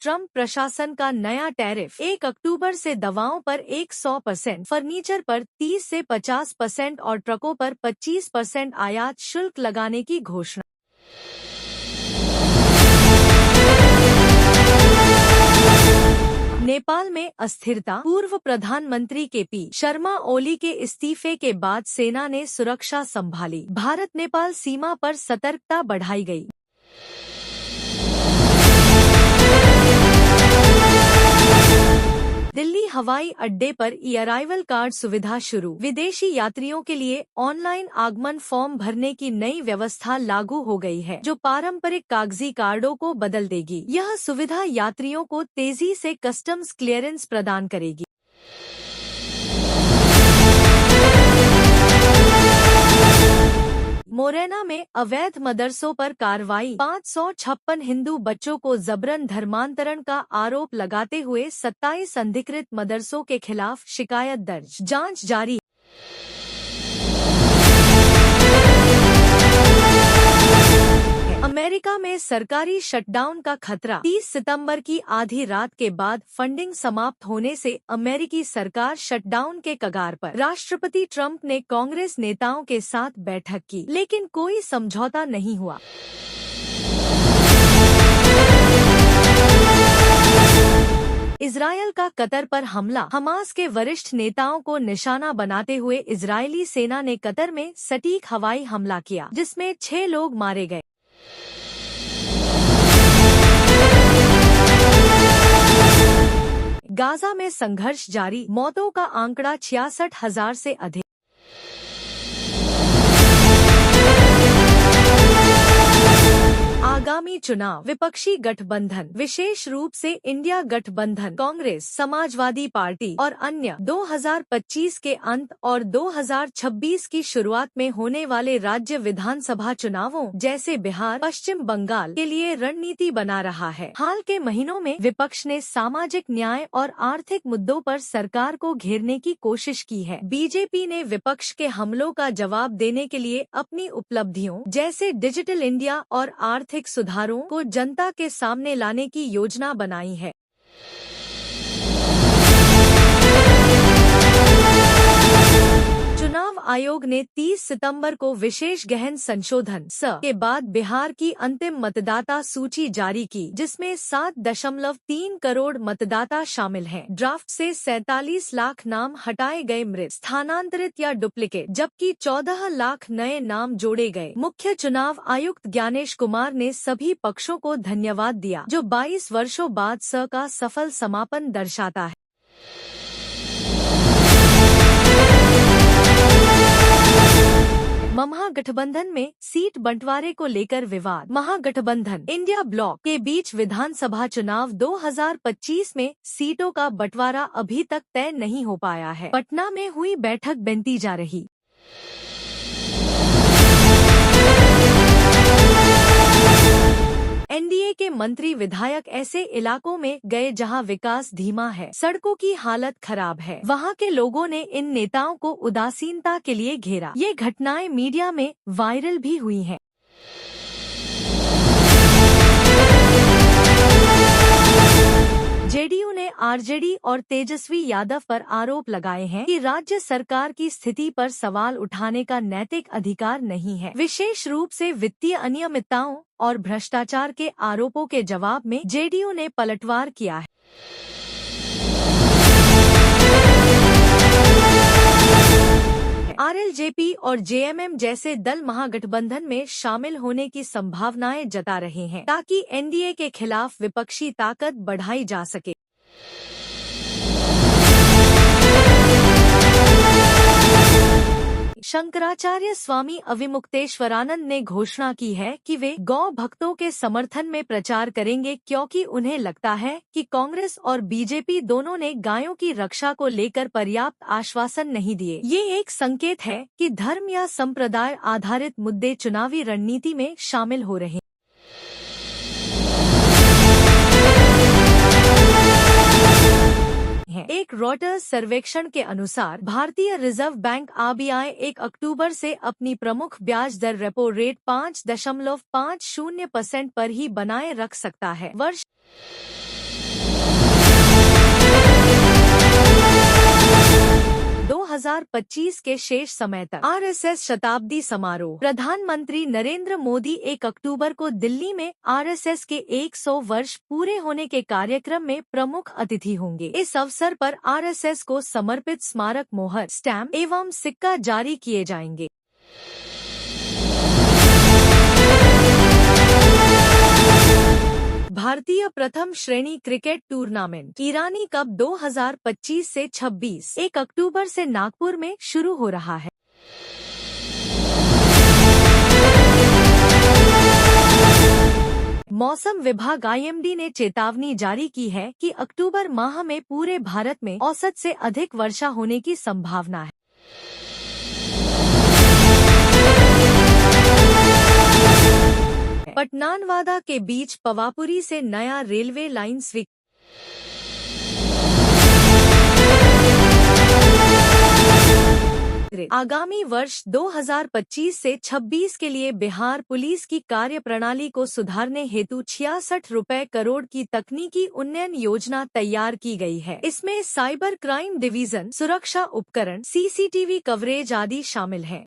Trump प्रशासन का नया टैरिफ 1 अक्टूबर से दवाओं पर 100%, फर्नीचर पर 30 से 50% और ट्रकों पर 25% आयात शुल्क लगाने की घोषणा। नेपाल में अस्थिरता। पूर्व प्रधानमंत्री केपी शर्मा ओली के इस्तीफे के बाद सेना ने सुरक्षा संभाली। भारत नेपाल सीमा पर सतर्कता बढ़ाई गई। दिल्ली हवाई अड्डे पर ई अराइवल कार्ड सुविधा शुरू। विदेशी यात्रियों के लिए ऑनलाइन आगमन फॉर्म भरने की नई व्यवस्था लागू हो गई है, जो पारंपरिक कागजी कार्डों को बदल देगी। यह सुविधा यात्रियों को तेजी से कस्टम्स क्लियरेंस प्रदान करेगी। मोरेना में अवैध मदरसों पर कार्रवाई। 556 हिंदू बच्चों को जबरन धर्मांतरण का आरोप लगाते हुए 27 अनधिकृत मदरसों के खिलाफ शिकायत दर्ज, जांच जारी। अमेरिका में सरकारी शटडाउन का खतरा। 30 सितंबर की आधी रात के बाद फंडिंग समाप्त होने से अमेरिकी सरकार शटडाउन के कगार पर। राष्ट्रपति ट्रंप ने कांग्रेस नेताओं के साथ बैठक की, लेकिन कोई समझौता नहीं हुआ। इजरायल का कतर पर हमला। हमास के वरिष्ठ नेताओं को निशाना बनाते हुए इजरायली सेना ने कतर में सटीक हवाई हमला किया, जिसमें 6 लोग मारे गए। गाजा में संघर्ष जारी। मौतों का आंकड़ा 66,000 से अधिक। आगामी चुनाव। विपक्षी गठबंधन, विशेष रूप से इंडिया गठबंधन, कांग्रेस, समाजवादी पार्टी और अन्य 2025 के अंत और 2026 की शुरुआत में होने वाले राज्य विधानसभा चुनावों जैसे बिहार, पश्चिम बंगाल के लिए रणनीति बना रहा है। हाल के महीनों में विपक्ष ने सामाजिक न्याय और आर्थिक मुद्दों पर सरकार को घेरने की कोशिश की है। बीजेपी ने विपक्ष के हमलों का जवाब देने के लिए अपनी उपलब्धियों जैसे डिजिटल इंडिया और आर्थिक सुधारों को जनता के सामने लाने की योजना बनाई है। चुनाव आयोग ने 30 सितंबर को विशेष गहन संशोधन के बाद बिहार की अंतिम मतदाता सूची जारी की, जिसमें 7.3 करोड़ मतदाता शामिल हैं। ड्राफ्ट से 47 लाख नाम हटाए गए, मृत, स्थानांतरित या डुप्लीकेट, जबकि 14 लाख नए नाम जोड़े गए। मुख्य चुनाव आयुक्त ज्ञानेश कुमार ने सभी पक्षों को धन्यवाद दिया, जो 22 वर्षों बाद का सफल समापन दर्शाता है। महागठबंधन में सीट बंटवारे को लेकर विवाद। महागठबंधन इंडिया ब्लॉक के बीच विधानसभा चुनाव 2025 में सीटों का बंटवारा अभी तक तय नहीं हो पाया है। पटना में हुई बैठक बनती जा रही। एनडीए के मंत्री विधायक ऐसे इलाकों में गए जहां विकास धीमा है, सड़कों की हालत खराब है। वहां के लोगों ने इन नेताओं को उदासीनता के लिए घेरा। ये घटनाएं मीडिया में वायरल भी हुई हैं। जेडीयू ने आरजेडी और तेजस्वी यादव पर आरोप लगाए हैं कि राज्य सरकार की स्थिति पर सवाल उठाने का नैतिक अधिकार नहीं है। विशेष रूप से वित्तीय अनियमितताओं और भ्रष्टाचार के आरोपों के जवाब में जेडीयू ने पलटवार किया है। आरएलजेपी और जेएमएम जैसे दल महागठबंधन में शामिल होने की संभावनाएं जता रहे हैं, ताकि एनडीए के खिलाफ विपक्षी ताकत बढ़ाई जा सके। शंकराचार्य स्वामी अविमुक्तेश्वरानंद ने घोषणा की है कि वे गौ भक्तों के समर्थन में प्रचार करेंगे, क्योंकि उन्हें लगता है कि कांग्रेस और बीजेपी दोनों ने गायों की रक्षा को लेकर पर्याप्त आश्वासन नहीं दिए। ये एक संकेत है कि धर्म या संप्रदाय आधारित मुद्दे चुनावी रणनीति में शामिल हो रहे हैं। एक रॉयटर्स सर्वेक्षण के अनुसार भारतीय रिजर्व बैंक आरबीआई 1 अक्टूबर से अपनी प्रमुख ब्याज दर रेपो रेट 5.50% पर ही बनाए रख सकता है। वर्ष 2025 के शेष समय तक आरएसएस शताब्दी समारोह। प्रधानमंत्री नरेंद्र मोदी 1 अक्टूबर को दिल्ली में आरएसएस के 100 वर्ष पूरे होने के कार्यक्रम में प्रमुख अतिथि होंगे। इस अवसर पर आरएसएस को समर्पित स्मारक मोहर, स्टैम्प एवं सिक्का जारी किए जाएंगे। भारतीय प्रथम श्रेणी क्रिकेट टूर्नामेंट ईरानी कप 2025 से 26 1 अक्टूबर से नागपुर में शुरू हो रहा है। मौसम विभाग IMD ने चेतावनी जारी की है कि अक्टूबर माह में पूरे भारत में औसत से अधिक वर्षा होने की संभावना है। पटनानवादा के बीच पवापुरी से नया रेलवे लाइन स्वीकृत। आगामी वर्ष 2025 से 26 के लिए बिहार पुलिस की कार्यप्रणाली को सुधारने हेतु 66 करोड़ की तकनीकी उन्नयन योजना तैयार की गई है। इसमें साइबर क्राइम डिवीजन, सुरक्षा उपकरण, CCTV कवरेज आदि शामिल हैं।